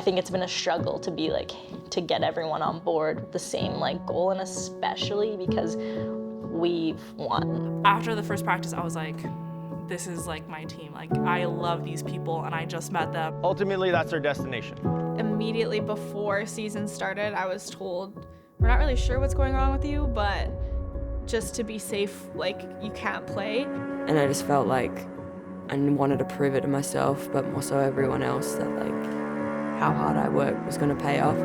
think it's been a struggle to be like, to get everyone on board with the same like goal, and especially because we've won. After the first practice, I was like, this is like my team. Like, I love these people and I just met them. Ultimately, that's our destination. Immediately before season started, I was told, we're not really sure what's going on with you, but just to be safe, like, you can't play. And I just felt like I wanted to prove it to myself, but more so everyone else, that like how hard I worked was going to pay off.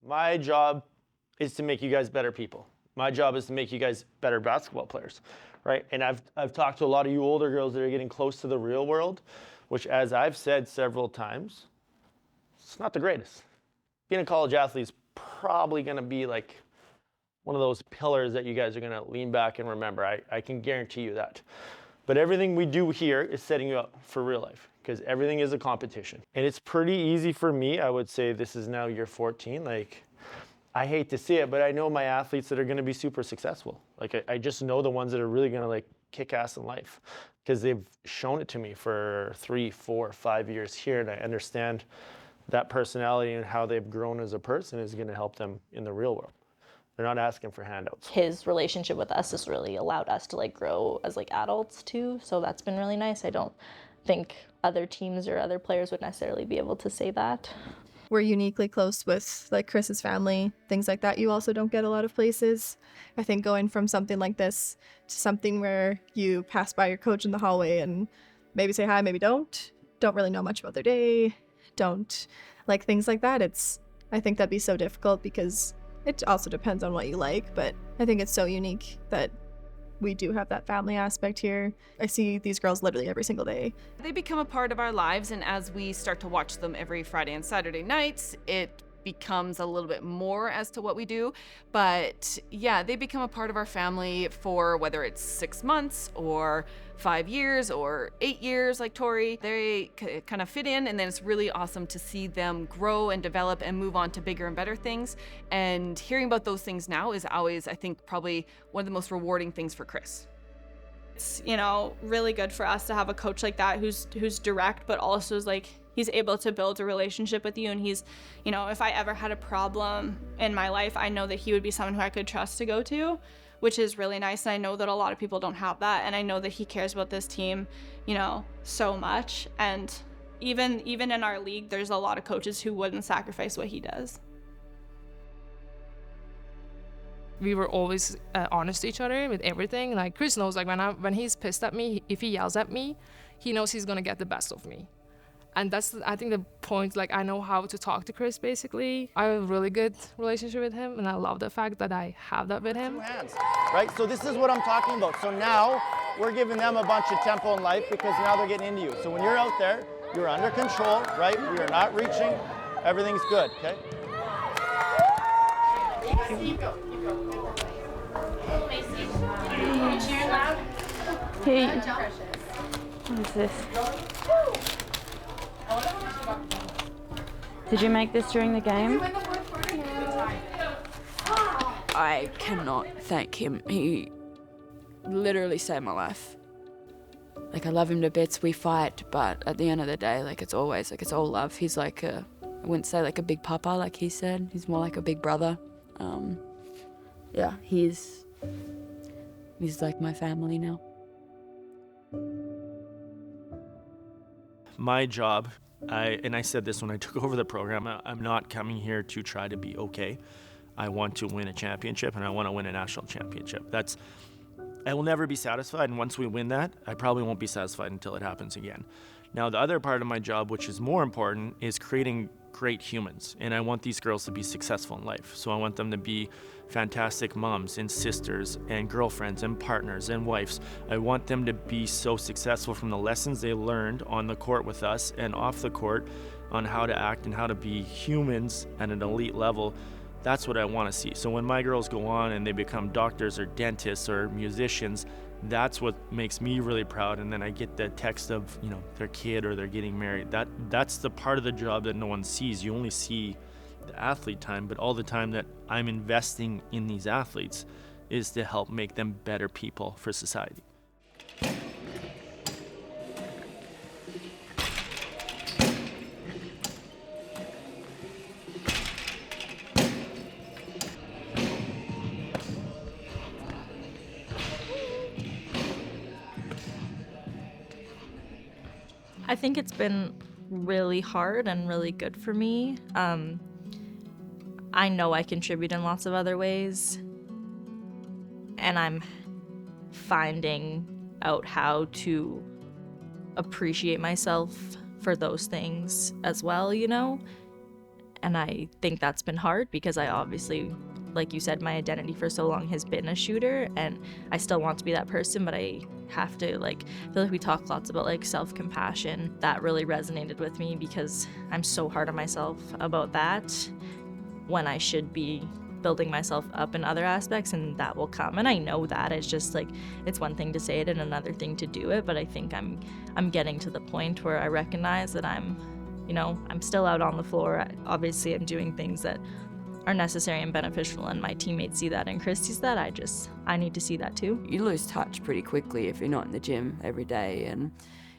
My job is to make you guys better people. My job is to make you guys better basketball players, right? And I've talked to a lot of you older girls that are getting close to the real world, which, as I've said several times, it's not the greatest. Being a college athlete is probably going to be like one of those pillars that you guys are going to lean back and remember. I can guarantee you that. But everything we do here is setting you up for real life, because everything is a competition. And it's pretty easy for me. I would say this is now year 14. Like, I hate to see it, but I know my athletes that are going to be super successful. Like, I just know the ones that are really going to like kick ass in life, because they've shown it to me for 3, 4, 5 years here, and I understand that personality and how they've grown as a person is going to help them in the real world. They're not asking for handouts. His relationship with us has really allowed us to like grow as like adults too, so that's been really nice. I don't think other teams or other players would necessarily be able to say that. We're uniquely close with like Chris's family, things like that you also don't get a lot of places. I think going from something like this to something where you pass by your coach in the hallway and maybe say hi, maybe don't really know much about their day, don't like things like that. I think that'd be so difficult, because it also depends on what you like, but I think it's so unique that we do have that family aspect here. I see these girls literally every single day. They become a part of our lives, and as we start to watch them every Friday and Saturday nights, it becomes a little bit more as to what we do. But yeah, they become a part of our family for whether it's 6 months or 5 years or 8 years, like Tori. They kind of fit in, and then it's really awesome to see them grow and develop and move on to bigger and better things. And hearing about those things now is always, I think, probably one of the most rewarding things for Chris. It's, you know, really good for us to have a coach like that who's direct, but also is like, he's able to build a relationship with you. And he's, you know, if I ever had a problem in my life, I know that he would be someone who I could trust to go to, which is really nice. And I know that a lot of people don't have that. And I know that he cares about this team, you know, so much. And even in our league, there's a lot of coaches who wouldn't sacrifice what he does. We were always honest to each other with everything. Like, Chris knows, like, when he's pissed at me, if he yells at me, he knows he's gonna get the best of me. And that's, I think, the point. Like, I know how to talk to Chris, basically. I have a really good relationship with him, and I love the fact that I have that with him. 2 hands, right? So this is what I'm talking about. So now we're giving them a bunch of tempo in life, because now they're getting into you. So when you're out there, you're under control, right? We are not reaching. Everything's good, okay? Keep going. Hey, what is this? Did you make this during the game? I cannot thank him. He literally saved my life. Like, I love him to bits. We fight, but at the end of the day, like, it's always, like, it's all love. He's like I wouldn't say like a big papa, like he said. He's more like a big brother. Yeah, he's like my family now. My job, I said this when I took over the program, I'm not coming here to try to be okay. I want to win a championship, and I want to win a national championship. I will never be satisfied, and once we win that, I probably won't be satisfied until it happens again. Now, the other part of my job, which is more important, is creating great humans, and I want these girls to be successful in life. So I want them to be fantastic moms and sisters and girlfriends and partners and wives. I want them to be so successful from the lessons they learned on the court with us and off the court on how to act and how to be humans at an elite level, That's what I want to see. So when my girls go on and they become doctors or dentists or musicians, that's what makes me really proud. And then I get the text of, you know, their kid or they're getting married. That's the part of the job that no one sees. You only see the athlete time, but all the time that I'm investing in these athletes is to help make them better people for society. I think it's been really hard and really good for me. I know I contribute in lots of other ways, and I'm finding out how to appreciate myself for those things as well, you know? And I think that's been hard because I obviously, like you said, my identity for so long has been a shooter, and I still want to be that person, but I have to, like, I feel like we talk lots about like self-compassion. That really resonated with me because I'm so hard on myself about that when I should be building myself up in other aspects, and that will come. And I know that it's just like, it's one thing to say it and another thing to do it, but I think I'm getting to the point where I recognize that I'm still out on the floor. Obviously I'm doing things that are necessary and beneficial, and my teammates see that and Chris sees that. I need to see that too. You lose touch pretty quickly if you're not in the gym every day. And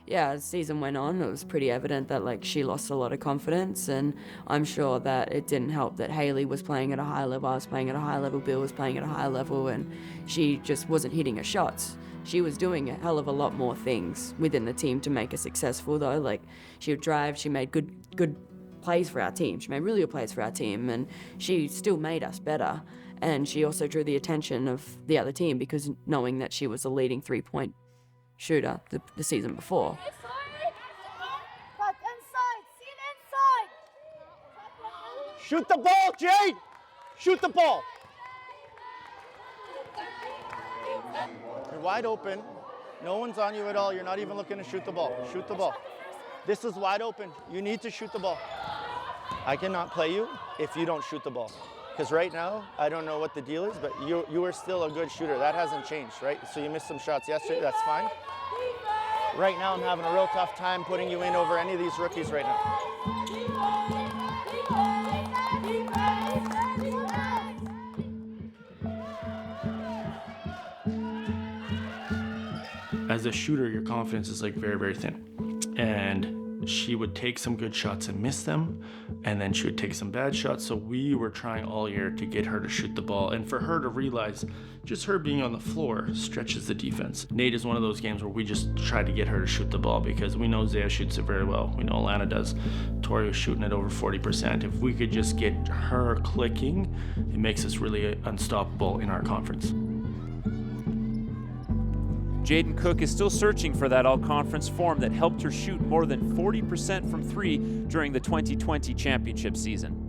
yeah, as the season went on, it was pretty evident that like she lost a lot of confidence, and I'm sure that it didn't help that Haley was playing at a high level, I was playing at a high level, Bill was playing at a high level, and she just wasn't hitting her shots. She was doing a hell of a lot more things within the team to make her successful though. Like she would drive, she made good plays for our team. She made really good plays for our team, and she still made us better. And she also drew the attention of the other team because knowing that she was the leading 3-point shooter the season before. Shoot the ball, Jade! Shoot the ball! You're wide open. No one's on you at all. You're not even looking to shoot the ball. Shoot the ball. This is wide open. You need to shoot the ball. I cannot play you if you don't shoot the ball. Because right now, I don't know what the deal is, but you are still a good shooter. That hasn't changed, right? So you missed some shots yesterday. That's fine. Right now, I'm having a real tough time putting you in over any of these rookies right now. As a shooter, your confidence is like very, very thin. And she would take some good shots and miss them, and then she would take some bad shots. So we were trying all year to get her to shoot the ball, and for her to realize just her being on the floor stretches the defense. Nate is one of those games where we just try to get her to shoot the ball because we know Zaya shoots it very well. We know Alana does. Tori was shooting it over 40%. If we could just get her clicking, it makes us really unstoppable in our conference. Jaden Cook is still searching for that all-conference form that helped her shoot more than 40% from three during the 2020 championship season.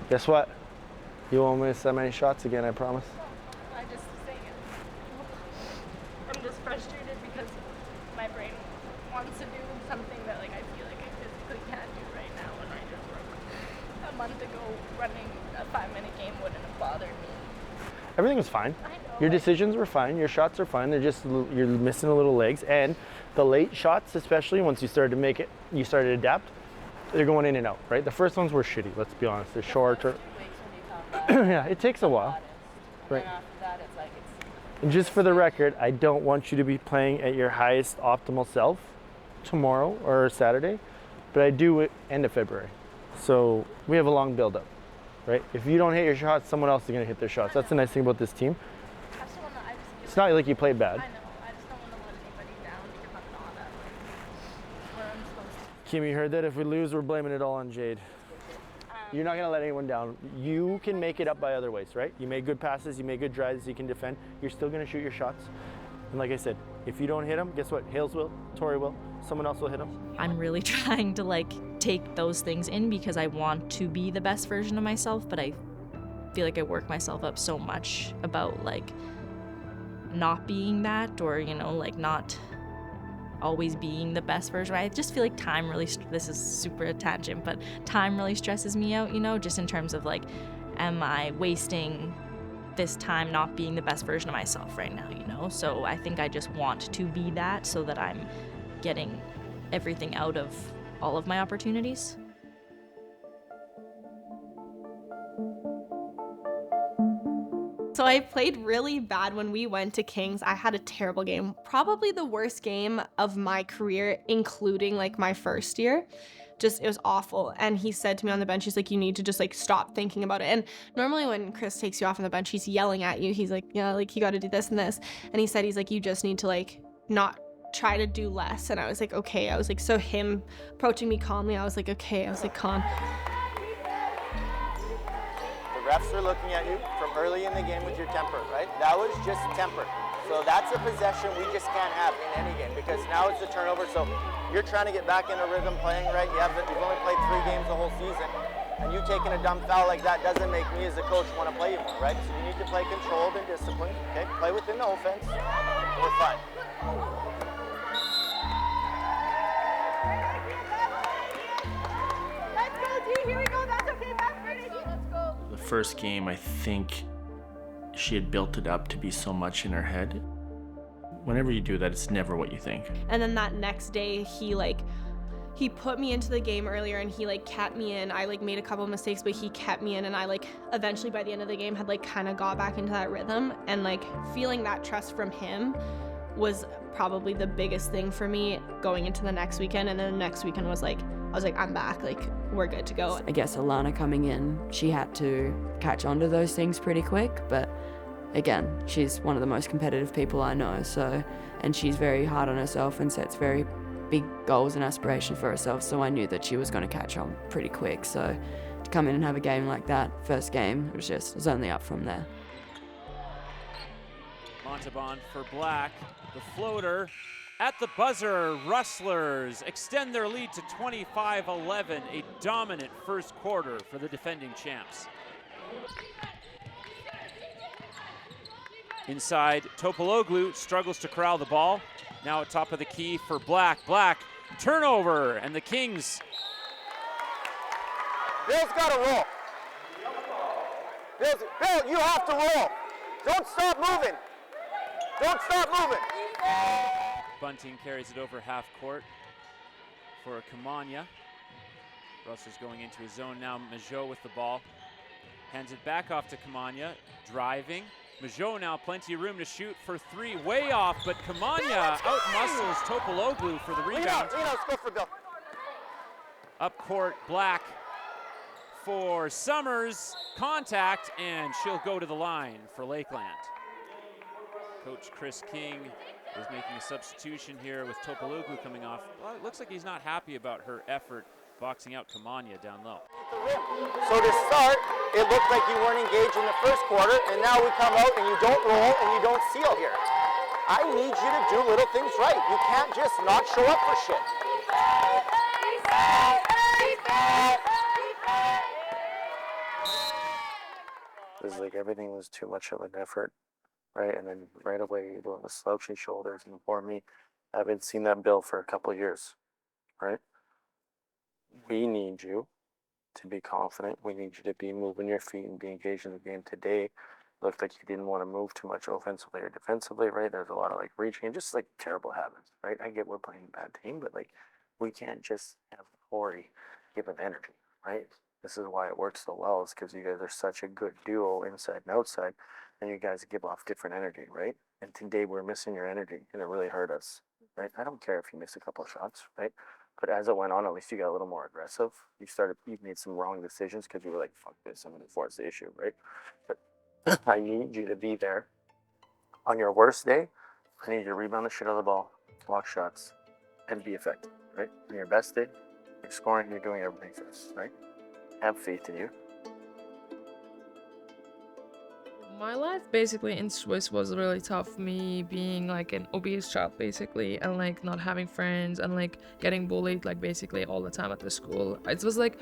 Guess what? You won't miss that many shots again, I promise. I just saying it. I'm just frustrated because my brain wants to do something that like I feel like I physically can't do right now, and I just a month ago running a 5-minute game wouldn't have bothered me. Everything was fine. I know. Your decisions were fine. Your shots are fine. They're just you're missing a little legs, and the late shots, especially once you started to make it, you started to adapt. They're going in and out, right? The first ones were shitty. Let's be honest. They're shorter. Yeah, it takes a while, right? And just for the record, I don't want you to be playing at your highest optimal self tomorrow or Saturday, but I do it end of February. So we have a long build-up, right? If you don't hit your shots, someone else is going to hit their shots. That's the nice thing about this team. It's not like you played bad. I know. I just don't want to let anybody down because I'm not at where I'm supposed to. Kim, you heard that? If we lose, we're blaming it all on Jade. You're not gonna let anyone down. You can make it up by other ways, right? You made good passes, you made good drives, you can defend. You're still gonna shoot your shots. And like I said, if you don't hit them, guess what? Hales will, Tori will, someone else will hit them. I'm really trying to like take those things in because I want to be the best version of myself, but I feel like I work myself up so much about like not being that, or you know, like not always being the best version. I just feel like time really, this is super a tangent, but time really stresses me out, you know, just in terms of like, am I wasting this time not being the best version of myself right now, you know? So I think I just want to be that so that I'm getting everything out of all of my opportunities. So I played really bad when we went to Kings. I had a terrible game, probably the worst game of my career, including like my first year. Just, it was awful. And he said to me on the bench, he's like, you need to just like stop thinking about it. And normally when Chris takes you off on the bench, he's yelling at you. He's like, yeah, like you got to do this and this. And he said, he's like, you just need to like not try to do less. And I was like, okay. I was like, so him approaching me calmly, I was like, okay. I was like, calm. Refs are looking at you from early in the game with your temper, right? That was just temper. So that's a possession we just can't have in any game because now it's a turnover. So you're trying to get back in a rhythm playing, right? You've only played 3 games the whole season, and you taking a dumb foul like that doesn't make me as a coach want to play you more, right? So you need to play controlled and disciplined, okay? Play within the offense. We're fine. Let's go, D. Here we go. That's okay. That's ready. Let's go. The first game, I think she had built it up to be so much in her head. Whenever you do that, it's never what you think. And then that next day, he put me into the game earlier and he like kept me in. I like made a couple of mistakes, but he kept me in, and I like eventually by the end of the game had like kind of got back into that rhythm, and like feeling that trust from him was probably the biggest thing for me going into the next weekend. And then the next weekend was like, I was like, I'm back, like we're good to go. I guess Alana coming in, she had to catch on to those things pretty quick, but again, she's one of the most competitive people I know, so, and she's very hard on herself and sets very big goals and aspirations for herself, so I knew that she was going to catch on pretty quick. So to come in and have a game like that, first game, it was only up from there. Montalban for Black, the floater at the buzzer. Rustlers extend their lead to 25-11, a dominant first quarter for the defending champs. Inside, Topologlu struggles to corral the ball. Now at top of the key for Black. Black, turnover, and the Kings. Bill's got to roll. Bill, you have to roll. Don't stop moving. Don't stop moving. Bunting carries it over half court for Kamanya. Russell's going into his zone now. Majot with the ball. Hands it back off to Kamanya, driving. Majot now plenty of room to shoot for 3, way off, but Kamanya out-muscles Topologlu for the rebound. Let's go for Bill. Up court, Black for Summers, contact, and she'll go to the line for Lakeland. Coach Chris King is making a substitution here with Topologlu coming off. Well, it looks like he's not happy about her effort boxing out Kamanya down low. So to start, it looked like you weren't engaged in the first quarter, and now we come out and you don't roll and you don't seal here. I need you to do little things right. You can't just not show up for shit. It was like everything was too much of an effort, right? And then right away, doing the slouchy shoulders, and for me, I haven't seen that Bill for a couple of years, right? We need you to be confident. We need you to be moving your feet and be engaged in the game. Today, it looked like you didn't want to move too much offensively or defensively, right? There's a lot of like reaching and just like terrible habits, right? I get we're playing a bad team, but like we can't just have Corey give him energy, right? This is why it works so well, is because you guys are such a good duo inside and outside, and you guys give off different energy, right? And today we're missing your energy, and it really hurt us, right? I don't care if you miss a couple of shots, right? But as it went on, at least you got a little more aggressive. You made some wrong decisions because you were like, fuck this, I'm going to force the issue, right? But I need you to be there. On your worst day, I need you to rebound the shit out of the ball, block shots, and be effective, right? On your best day, Like scoring, you're doing everything for us, right? Have faith in you. My life basically in Swiss was really tough. Me being like an obese child basically, and like not having friends, and like getting bullied like basically all the time at the school. It was like,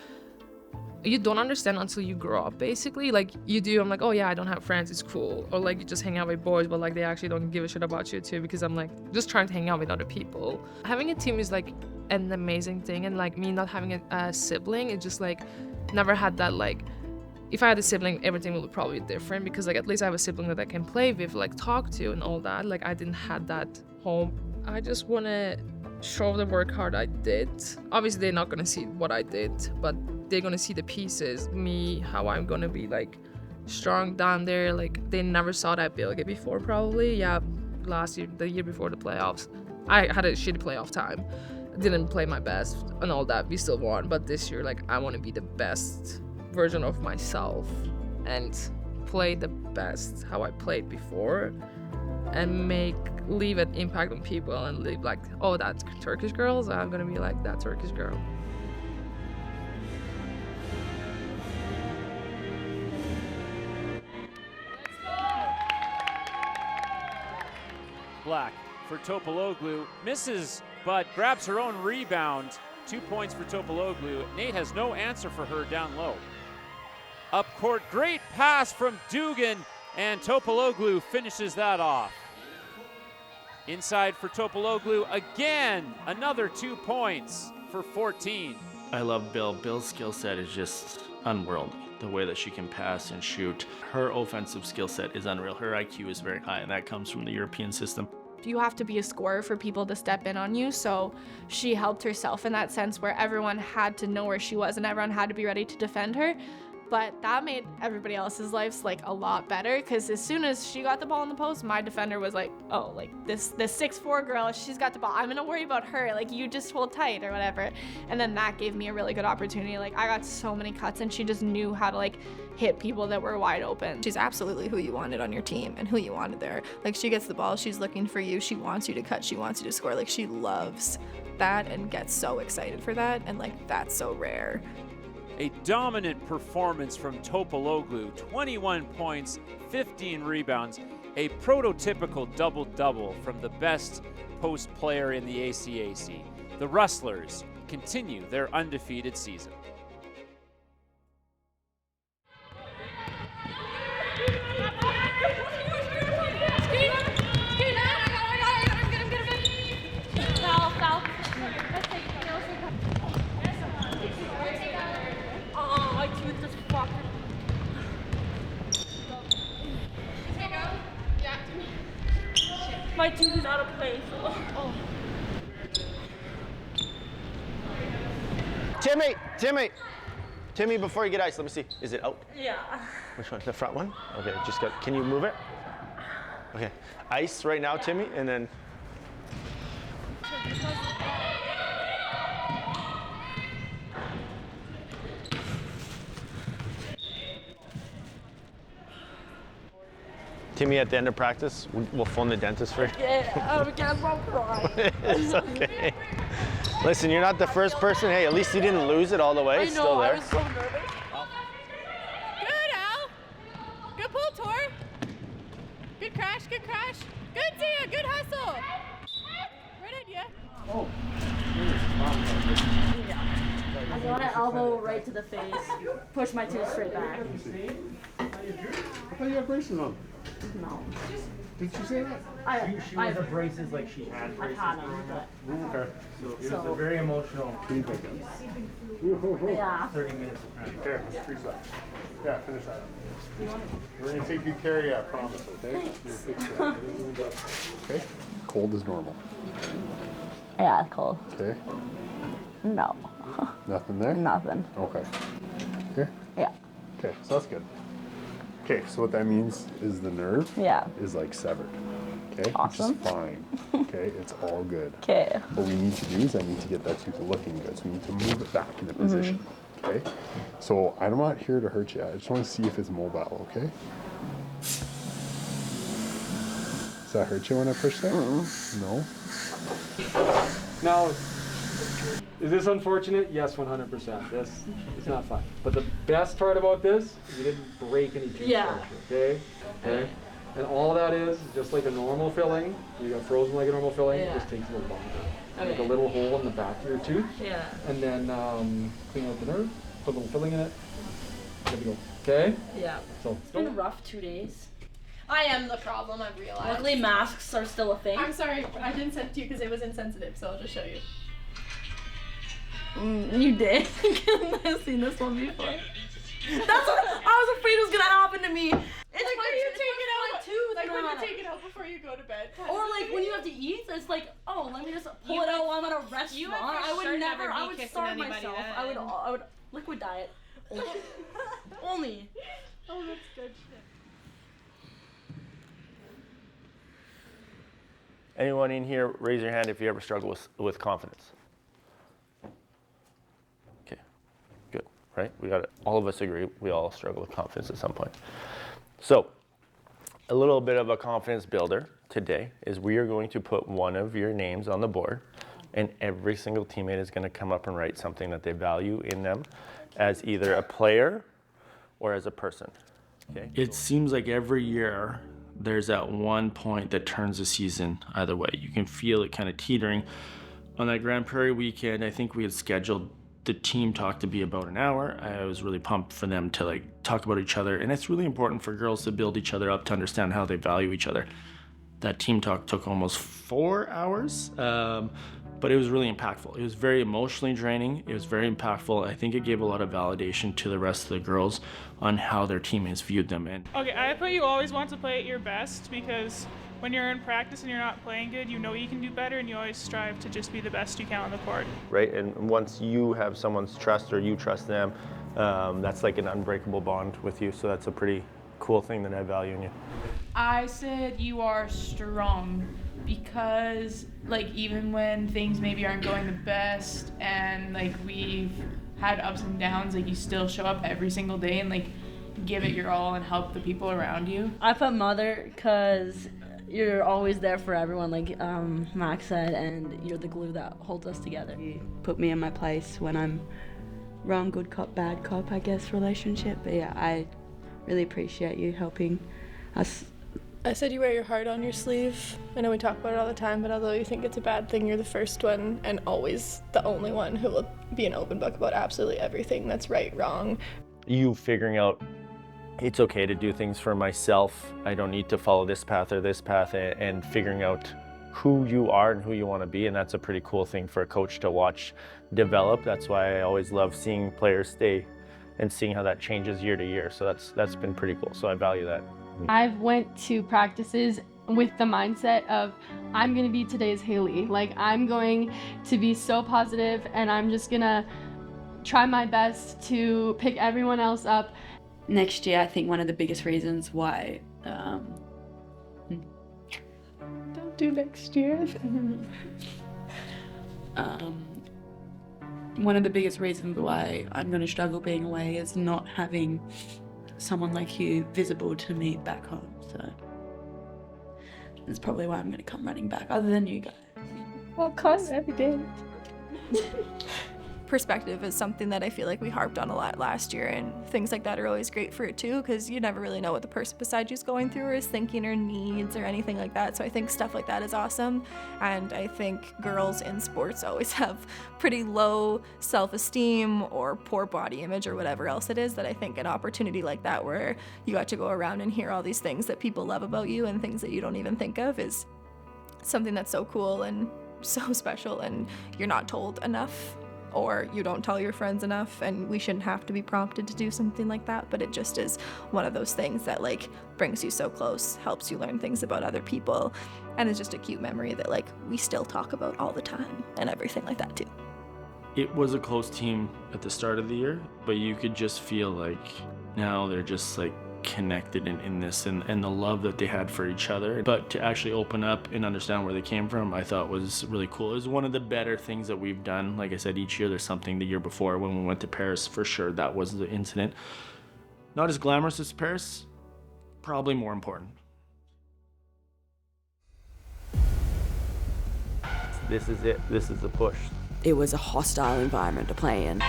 you don't understand until you grow up basically. Like you do, I'm like, oh yeah, I don't have friends, it's cool. Or like you just hang out with boys, but like they actually don't give a shit about you too, because I'm like just trying to hang out with other people. Having a team is like an amazing thing, and like me not having a sibling, it just like never had that. Like if I had a sibling, everything would probably be different, because like at least I have a sibling that I can play with, like talk to and all that. Like I didn't have that home. I just want to show the work hard I did. Obviously they're not gonna see what I did, but they're gonna see the pieces, me, how I'm gonna be like strong down there. Like they never saw that Bilge before probably. Yeah, last year, the year before the playoffs, I had a shitty playoff time. Didn't play my best and all that. We still won, but this year like I want to be the best version of myself and play the best how I played before, and leave an impact on people, and leave like, oh, that's Turkish girls, I'm gonna be like that Turkish girl. Black for Topologlu, misses, but grabs her own rebound. 2 points for Topologlu. Nate has no answer for her down low. Up court, great pass from Dugan, and Topologlu finishes that off. Inside for Topologlu again, another 2 points for 14. I love Bill. Bill's skill set is just unworldly. The way that she can pass and shoot. Her offensive skill set is unreal. Her IQ is very high, and that comes from the European system. You have to be a scorer for people to step in on you, so she helped herself in that sense, where everyone had to know where she was and everyone had to be ready to defend her. But that made everybody else's lives like a lot better, because as soon as she got the ball in the post, my defender was like, oh, like this 6'4" girl, she's got the ball, I'm gonna worry about her, like you just hold tight or whatever. And then that gave me a really good opportunity. Like I got so many cuts, and she just knew how to like hit people that were wide open. She's absolutely who you wanted on your team and who you wanted there. Like she gets the ball, she's looking for you, she wants you to cut, she wants you to score. Like she loves that and gets so excited for that, and like that's so rare. A dominant performance from Topologlu, 21 points, 15 rebounds, a prototypical double-double from the best post player in the ACAC. The Rustlers continue their undefeated season. My tooth is out of place. Oh. Timmy, before you get ice, let me see. Is it out? Yeah. Which one? The front one? Okay, can you move it? Okay, ice right now, Timmy, and then. Timmy, at the end of practice, we'll phone the dentist for you. Yeah, I'm crying. It's okay. Listen, you're not the first person. Hey, at least you didn't lose it all the way. It's still there. I was so nervous. Good, Al. Good pull, Tor. Good crash, good crash. Good, Tia, good hustle. Right idea. Oh. I want an elbow right to the face. Push my tooth straight back. I thought you had braces on. No. Did she say that? She was a braces like she had braces. I had them, but Okay. So it was a very emotional yeah. 30 minutes of practice. Okay, let's freeze that. Yeah, finish that up. We're going to take good care of you, I promise, okay? You'll fix that. Okay? Cold as normal. Yeah, cold. Okay? No. Nothing there? Nothing. Okay. Here? Yeah. Okay, so that's good. Okay, so what that means is the nerve is like severed. Okay? Awesome. Which is fine. Okay? It's all good. Okay. What we need to do is I need to get that tooth looking good. So we need to move it back into position. Okay? So I'm not here to hurt you. I just want to see if it's mobile, okay? Does that hurt you when I push that? No? Now, Is this unfortunate? Yes, 100%. This is not fun. But the best part about this, you didn't break any tooth structure, okay? Okay. And all that is, just like a normal filling, you got frozen like a normal filling, it just takes a little longer. Like a little hole in the back of your tooth. Yeah. And then clean out the nerve, put a little filling in it, good to go. Okay? Yeah. So It's been a rough 2 days. I am the problem, I've realized. Luckily, masks are still a thing. I'm sorry, I didn't send it to you because it was insensitive, so I'll just show you. You did? I've seen this one before. That's what I was afraid was gonna happen to me. It's Like my when you it's take it my out, tooth, like when you Nana. take it out before you go to bed. Or like when you have to eat, it's like, oh, let me just pull it out while I'm at a restaurant. you would for I would sure never, never I be would kissing starve anybody myself. then. I would liquid diet. Only. Oh, that's good. Anyone in here, raise your hand if you ever struggle with confidence. Okay, good, right? We got it. All of us agree we all struggle with confidence at some point. So, a little bit of a confidence builder today is we are going to put one of your names on the board, and every single teammate is going to come up and write something that they value in them as either a player or as a person. Okay? It seems like every year there's that one point that turns the season either way. You can feel it kind of teetering. On that Grand Prairie weekend, I think we had scheduled the team talk to be about an hour. I was really pumped for them to like talk about each other, and it's really important for girls to build each other up to understand how they value each other. That team talk took almost 4 hours, but it was really impactful. It was very emotionally draining. It was very impactful. I think it gave a lot of validation to the rest of the girls on how their teammates viewed them. And okay, I put you always want to play at your best, because when you're in practice and you're not playing good, you know you can do better, and you always strive to just be the best you can on the court. Right, and once you have someone's trust or you trust them, that's like an unbreakable bond with you, so that's a pretty cool thing that I value in you. I said you are strong, because like even when things maybe aren't going the best and like we've had ups and downs, like you still show up every single day and like give it your all and help the people around you. I put mother because you're always there for everyone, like Max said, and you're the glue that holds us together. You put me in my place when I'm wrong, good cop, bad cop, I guess, relationship. But yeah, I really appreciate you helping us. I said you wear your heart on your sleeve. I know we talk about it all the time, but although you think it's a bad thing, you're the first one and always the only one who will be an open book about absolutely everything that's right, wrong. You figuring out it's okay to do things for myself. I don't need to follow this path or this path, and figuring out who you are and who you want to be, and that's a pretty cool thing for a coach to watch develop. That's why I always love seeing players stay and seeing how that changes year to year. So that's been pretty cool. So I value that. I've went to practices with the mindset of I'm gonna be today's Haley. Like I'm going to be so positive, and I'm just gonna try my best to pick everyone else up. Next year, I think one of the biggest reasons why Don't do next year. One of the biggest reasons why I'm going to struggle being away is not having someone like you visible to me back home. So that's probably why I'm going to come running back, other than you guys. Well, cause every day. Perspective is something that I feel like we harped on a lot last year, and things like that are always great for it too, because you never really know what the person beside you is going through or is thinking or needs or anything like that. So I think stuff like that is awesome, and I think girls in sports always have pretty low self-esteem or poor body image or whatever else it is, that I think an opportunity like that where you got to go around and hear all these things that people love about you and things that you don't even think of is something that's so cool and so special, and you're not told enough, or you don't tell your friends enough, and we shouldn't have to be prompted to do something like that, but it just is one of those things that like brings you so close, helps you learn things about other people, and it's just a cute memory that like we still talk about all the time and everything like that too. it was a close team at the start of the year, but you could just feel like now they're just like connected in this and the love that they had for each other. But to actually open up and understand where they came from, I thought was really cool. It was one of the better things that we've done. Like I said, each year there's something. The year before when we went to Paris, for sure, that was the incident. Not as glamorous as Paris, probably more important. This is it. This is the push. it was a hostile environment to play in.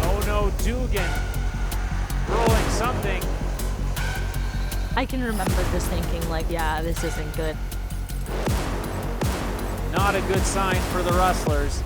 Oh no, Dugan rolling something. I can remember just thinking like, yeah, this isn't good. Not a good sign for the Rustlers.